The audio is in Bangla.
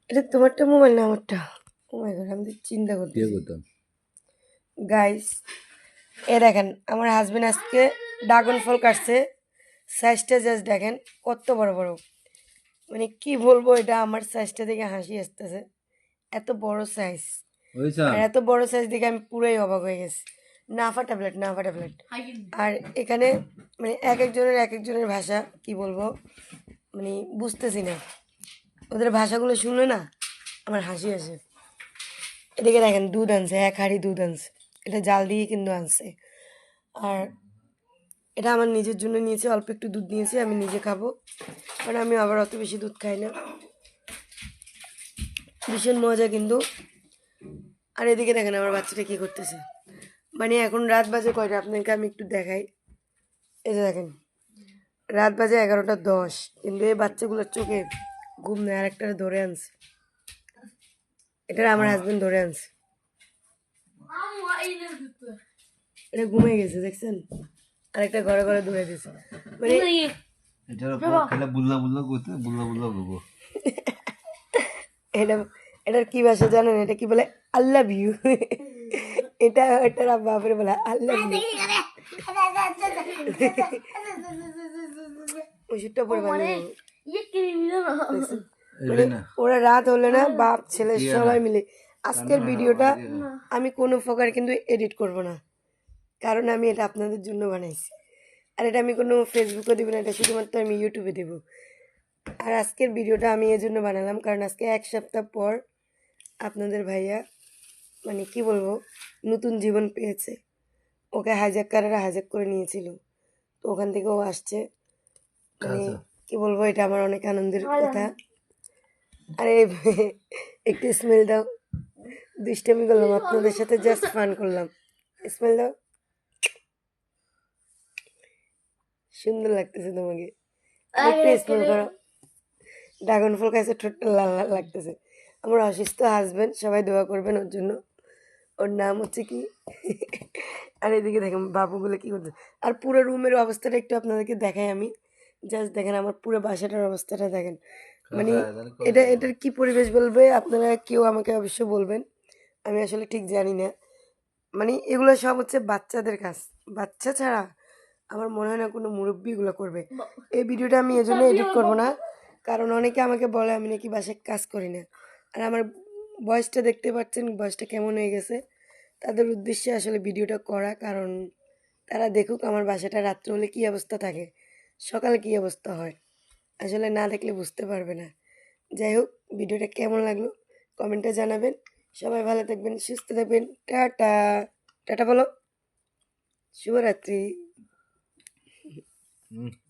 এটা তোমারটা মোবাইল না আমারটা? ও মাই গড, আমি তো চিন্তা করতে গাইস। এ দেখেন আমার হাজবেন্ড আজকে ড্রাগন ফল কাটছে। সাইজটা জাস্ট দেখেন কত বড় বড়। মানে কি বলবো, এটা আমার সাইজটা দেখে হাসি আসতেছে। এত বড় সাইজ, আর এত বড় সাইজ দেখে আমি পুরাই অবাক হয়ে গেছি। Nafa tablet, Nafa tablet. আর এখানে মানে এক একজনের ভাষা কি বলবো, মানে বুঝতেছি না। ওদের ভাষাগুলো শুনলে না আমার হাসি আসে। এদিকে দেখেন দুধ আনছে, এক হাঁড়ি দুধ আনছে। এটা জাল দিয়ে কিন্তু আনছে। আর এটা আমার নিজের জন্য নিয়েছে, অল্প একটু দুধ নিয়েছে, আমি নিজে খাবো, কারণ আমি আবার অত বেশি দুধ খাই না। ভীষণ মজা কিন্তু। আর এদিকে দেখেন আমার বাচ্চাটা কি করতেছে। মানে এখন রাত বাজে কয়টা আপনাকে আমি একটু দেখাই। এই যে দেখেন রাত বাজে 11টা 10, কিন্তু এই বাচ্চাগুলোর চোখে ঘুম নেই। আর একটা ধরে আনছে, এটা আমার হাজবেন্ড ধরে আনছে। এটা ঘুমিয়ে গেছে দেখছেন, আরেকটা ঘরে ঘরে ধরে দিয়েছে। মানে এটা এটার কি ভাষা জানেন? এটা কি বলে? আল্লাহ ভিউ। এটা এটার বাপরে বলে আল্লাহ ভিউ। ওষুধটা পরে ভালো। ওরা রাত হলে না বাপ ছেলে সবাই মিলে আজকের ভিডিওটা আমি কোনো প্রকার কিন্তু এডিট করব না, কারণ আমি এটা আপনাদের জন্য বানাইছি। আর এটা আমি কোনো ফেসবুকে দেবো না, এটা শুধুমাত্র আমি ইউটিউবে দেবো। আর আজকের ভিডিওটা আমি এই জন্য বানালাম কারণ আজকে 1 সপ্তাহ পর আপনাদের ভাইয়া মানে কি বলবো নতুন জীবন পেয়েছে। ওকে হাইজ্যাকাররা হাইজ্যাক করে নিয়েছিল, তো ওখান থেকে ও আসছে। মানে কি বলবো, এটা আমার অনেক আনন্দের কথা। আরে একটু স্মেল দাও। দুষ্টামি করলাম আপনাদের সাথে, জাস্ট ফান করলাম। স্মেল দাও, সুন্দর লাগতেছে তোমাকে। একটু স্মেল করো। ড্রাগন ফল খাইছে, ঠোঁটটা লাল লাল লাগতেছে। আমার অসুস্থ হাজবেন্ড, সবাই দোয়া করবেন ওর জন্য। ওর নাম হচ্ছে কি। আর এদিকে দেখেন বাবুগুলো কি করছে। আর পুরো রুমের অবস্থাটা একটু আপনাদেরকে দেখাই আমি। জাস্ট দেখেন আমার পুরো বাসাটার অবস্থাটা দেখেন। মানে এটার কি পরিবেশ বলবে আপনারা কেউ আমাকে অবশ্যই বলবেন, আমি আসলে ঠিক জানি না। মানে এগুলো সব হচ্ছে বাচ্চাদের কাজ, বাচ্চা ছাড়া আমার মনে হয় না কোনো মুরব্বী এগুলো করবে। এই ভিডিওটা আমি এজন্য এডিট করব না, কারণ অনেকে আমাকে বলে আমি নাকি বাসায় কাজ করি না। আর আমার বয়সটা দেখতে পাচ্ছেন, বয়সটা কেমন হয়ে গেছে। তাদের উদ্দেশ্যে আসলে ভিডিওটা করা, কারণ তারা দেখুক আমার বাসাটা রাত্রে হলে কী অবস্থা থাকে, সকালে কী অবস্থা হয়। আসলে না দেখলে বুঝতে পারবে না। যাই হোক, ভিডিওটা কেমন লাগলো কমেন্টে জানাবেন। সবাই ভালো থাকবেন, সুস্থ থাকবেন। টাটা। টাটা বলো, শুভরাত্রি।